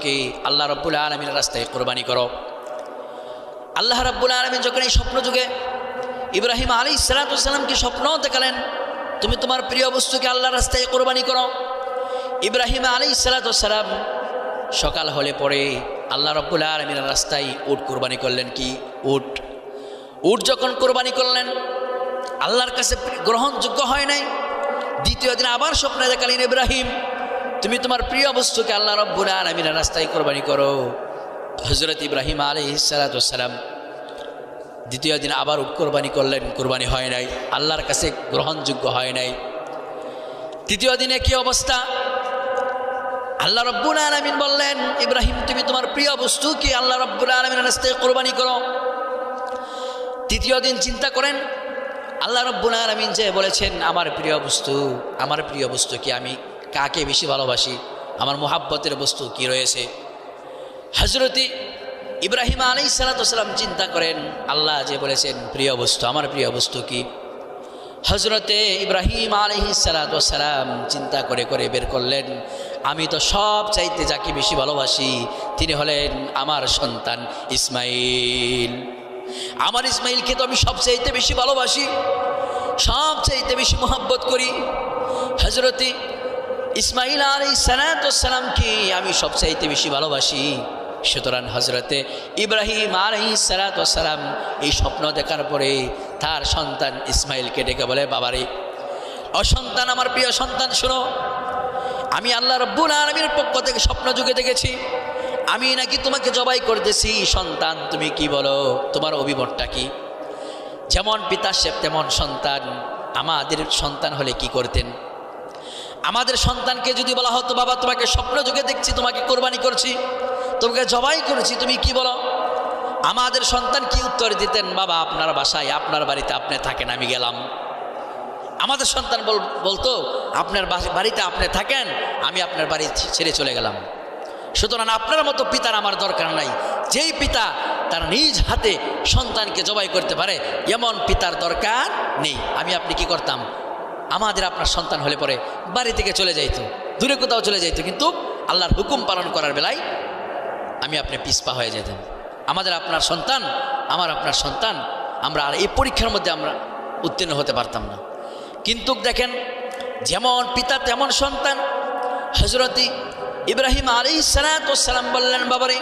বস্তুকে আল্লাহ রাব্বুল আলামিনের রাস্তায় কোরবানি করো। আল্লাহ রাব্বুল আলামিন যখন এই স্বপ্ন যুগে ইব্রাহিম আলাইহিস সালামকে স্বপ্ন দেখালেন, তুমি তোমার প্রিয় বস্তুকে আল্লাহর রাস্তায় কোরবানি করো। ইব্রাহিম আলাইহিস সালাম সকাল হলে পরে আল্লাহ রাব্বুল আলামিনের রাস্তায় উট কোরবানি করলেন। কি উট যখন কোরবানি করলেন আল্লাহর কাছে গ্রহণযোগ্য হয় নাই। দ্বিতীয় দিন আবার স্বপ্নে দেখালেন, ইব্রাহিম তুমি তোমার প্রিয় বস্তুকে আল্লাহ রাব্বুল আলামিনের রাস্তায় কোরবানি করো। হযরত ইব্রাহিম আলাইহিস সালাম দ্বিতীয় দিন আবার উট কোরবানি করলেন, কোরবানি হয় নাই, আল্লাহর কাছে গ্রহণযোগ্য হয় নাই। তৃতীয় দিনে কি অবস্থা? আল্লাহ রাব্বুল আলামিন বললেন, ইব্রাহিম তুমি তোমার প্রিয় বস্তুকে আল্লাহ রাব্বুল আলামিনের রাস্তায় কোরবানি করো। তৃতীয় দিন চিন্তা করেন, আল্লাহ রাব্বুল আলামিন যে বলেছেন আমার প্রিয় বস্তু কি, আমি কাকে বেশি ভালোবাসি, আমার মুহাব্বতের বস্তু কি রয়েছে? হযরত ইব্রাহিম আলাইহিস সালাম চিন্তা করেন, আল্লাহ যে বলেছেন প্রিয় বস্তু, আমার প্রিয় বস্তু কি? হযরতে ইব্রাহিম আলাইহিস সালাম চিন্তা করে করে বের করলেন, আমি তো সব চাইতে যাকে বেশি ভালোবাসি তিনি হলেন আমার সন্তান ইসমাইল। আমার ইসমাইলকে তো আমি সবচাইতে বেশি ভালোবাসি, সবচাইতে বেশি মুহাব্বত করি। হযরত ইসমাইল আলাইহিস সালামকে আমি সবচাইতে বেশি ভালোবাসি। সুতরাং হযরতে ইব্রাহিম আলাইহিস সালাম এই স্বপ্ন দেখার পরে তার সন্তান ইসমাইলকে ডেকে বলে, বাবারে ও সন্তান, আমার প্রিয় সন্তান শোনো, আমি আল্লাহ রাব্বুল আলামিনের পক্ষ থেকে স্বপ্ন যুগে দেখেছি আমি নাকি তোমাকে জবাই করতেছি। সন্তান তুমি কি বলো, তোমার অভিমতটা কি? যেমন পিতা তেমন সন্তান। আমাদের সন্তান হলে কি করতেন? আমাদের সন্তানকে যদি বলা হতো, বাবা তোমাকে স্বপ্ন যুগে দেখছি, তোমাকে কোরবানি করছি, তোমাকে জবাই করেছি, তুমি কি বলো? আমাদের সন্তান কি উত্তর দিতেন? বাবা আপনার বাসায়, আপনার বাড়িতে আপনি থাকেন, আমি গেলাম। আমাদের সন্তান বলতো, আপনার বাড়িতে আপনি থাকেন, আমি আপনার বাড়ি ছেড়ে চলে গেলাম। সুতরাং আপনার মতো পিতার আমার দরকার নাই। যেই পিতা তার নিজ হাতে সন্তানকে জবাই করতে পারে এমন পিতার দরকার নেই। আমি আপনি কি করতাম? আমাদের আপনার সন্তান হলে পরে বাড়ি থেকে চলে যাইতো, দূরে কোথাও চলে যাইতো, কিন্তু আল্লাহর হুকুম পালন করার বেলায় আমি আপনি পিছপা হয়ে যেতাম। আমাদের আপনার সন্তান, আমার আপনার সন্তান, আমরা আর এই পরীক্ষার মধ্যে আমরা উত্তীর্ণ হতে পারতাম না। কিন্তু দেখেন, যেমন পিতা তেমন সন্তান। হযরত ইব্রাহিম আলাইহিস সালাম বললেন, বাবারে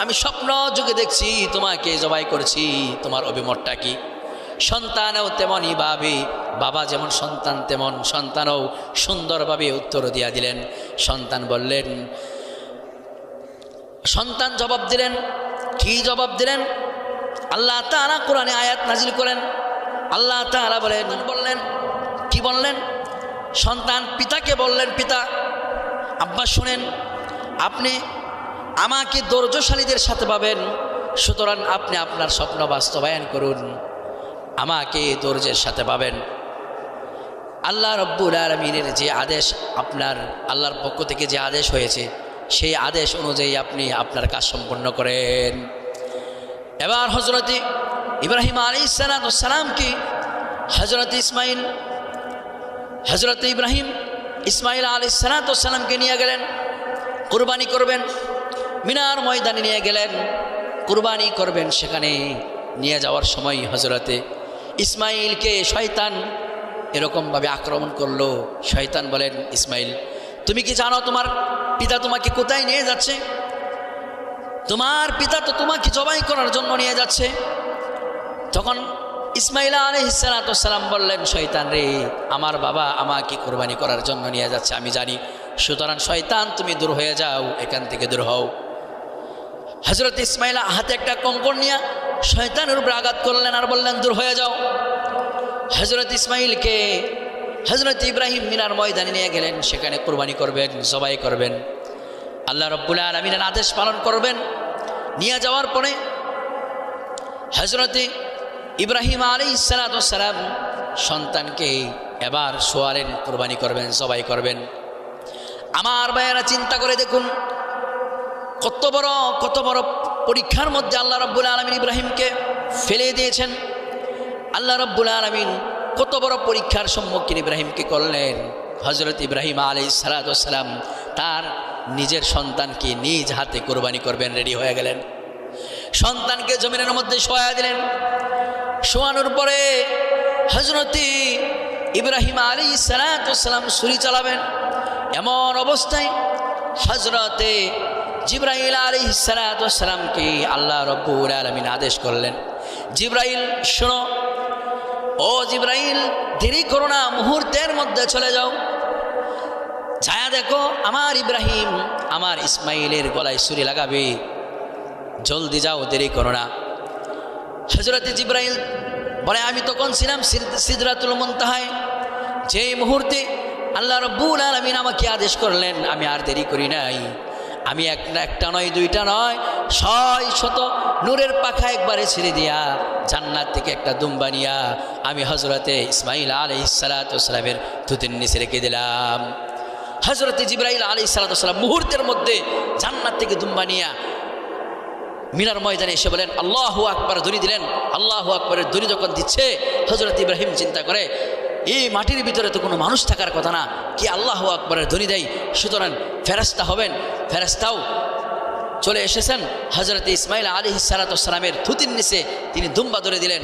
আমি স্বপ্ন যুগে দেখছি তোমাকে জবাই করেছি, তোমার অভিমতটা কি? সন্তানও তেমনই ভাবে, বাবা যেমন সন্তান তেমন সন্তানও সুন্দরভাবে উত্তর দিয়া দিলেন। সন্তান জবাব দিলেন, কি জবাব দিলেন? আল্লাহ তাআলা কোরআনে আয়াত নাজিল করেন। আল্লাহ তাআলা বললেন কি বললেন? সন্তান পিতাকে বললেন, পিতা আব্বা শুনেন, আপনি আমাকে ধৈর্যশালীদের সাথে পাবেন, সুতরাং আপনি আপনার স্বপ্ন বাস্তবায়ন করুন, আমাকে ধৈর্যের সাথে পাবেন। আল্লাহ রাব্বুল আলামিনের যে আদেশ, আপনার আল্লাহর পক্ষ থেকে যে আদেশ হয়েছে সেই আদেশ অনুযায়ী আপনি আপনার কাজ সম্পন্ন করেন। এবার হযরত ইব্রাহিম আলাইহিস সালামকে হযরত ইব্রাহিম ইসমাইল আলাইহিস সালামকে নিয়ে গেলেন, কুরবানি করবেন। মিনার ময়দানে নিয়ে গেলেন, কুরবানি করবেন। সেখানে নিয়ে যাওয়ার সময় হযরতে ইসমাইলকে শয়তান এরকমভাবে আক্রমণ করলো। শয়তান বলেন, ইসমাইল তুমি কি জানো তোমার পিতা তোমাকে কোথায় নিয়ে যাচ্ছে? তোমার পিতা তো তোমাকে জবাই করার জন্য নিয়ে যাচ্ছে। তখন ইসমাইল আলাইহিস সালাম বললেন, শয়তান রে, আমার বাবা আমাকে কোরবানি করার জন্য নিয়ে যাচ্ছে আমি জানি, সুতরাং শয়তান তুমি দূর হয়ে যাও, এখান থেকে দূর হও। হযরত ইসমাইল হাতে একটা কঙ্কর নিয়ে শয়তানের উপরে আঘাত করলেন আর বললেন, দূর হয়ে যাও। হযরত ইসমাইলকে হযরত ইব্রাহিম মিনার ময়দানে নিয়ে গেলেন, সেখানে কুরবানি করবেন, জবাই করবেন, আল্লাহ রাব্বুল আলামিনের আদেশ পালন করবেন। নিয়ে যাওয়ার পরে হযরত ইব্রাহিম আলাইহিস সালাম সন্তানকে এবার শোয়ালেন, কুরবানি করবেন, জবাই করবেন। আমার ভাইয়েরা চিন্তা করে দেখুন, কত বড় পরীক্ষার মধ্যে আল্লাহ রাব্বুল আলামিন ইব্রাহিমকে ফেলে দিয়েছেন। আল্লাহ রাব্বুল আলামিন কত বড় পরীক্ষার সম্মুখীন ইব্রাহিমকে করলেন। হযরত ইব্রাহিম আলাইহিস সালাম তার নিজের সন্তানকে নিজ হাতে কোরবানি করবেন, রেডি হয়ে গেলেন। সন্তানকে জমিনের মধ্যে শোয়া দিলেন। শোয়ানোর পরে হযরতে ইব্রাহিম আলাইহিস সালাম ছুরি চালাবেন। এমন অবস্থায় হযরতে জিবরাইল আলাইহিস সালামকে আল্লাহ রাব্বুল আলামিন আদেশ করলেন, জিবরাইল শোনো, ও জিবরাইল দেরি করো না, মুহূর্তের মধ্যে চলে যাও, ছায়া দেখো আমার ইব্রাহিম আমার ইসমাইলের গলায় ছুরি লাগাবে, জলদি যাও, দেরি করো না। হযরতে জিবরাইল বলে, আমি তখন ছিলাম সিদরাতুল মুনতাহায়, যেই মুহূর্তে আল্লাহ রাব্বুল আলামিন আমাকে আদেশ করলেন, আমি আর দেরি করি নাই। আমি একটা নয়, দুইটা নয়, 600 নূরের পাখা একবারে ছেড়ে দিয়া জান্নাত থেকে একটা দুম্বা নিয়া আমি হযরতে ইসমাইল আলাইহিস সালামের থুতির নিচে রেখে দিলাম। হযরতে জিবরাইল আলাইহিস সালাম মুহূর্তের মধ্যে জান্নাত থেকে দুম্বা নিয়া মিনার ময়দানে এসে বলেন আল্লাহু আকবার, ধ্বনি দিলেন। আল্লাহু আকবরের ধ্বনি যখন দিচ্ছে, হযরত ইব্রাহিম চিন্তা করে এই মাটির ভিতরে তো কোনো মানুষ থাকার কথা না, কি আল্লাহু আকবরের ধ্বনি দেয়, সুতরাং ফেরেশতা হবেন। ফেরেশতাও চলে এসেছেন। হযরত ইসমাইল আলাইহিস সালামের থুতির নিচে তিনি দুম্বা ধরে দিলেন।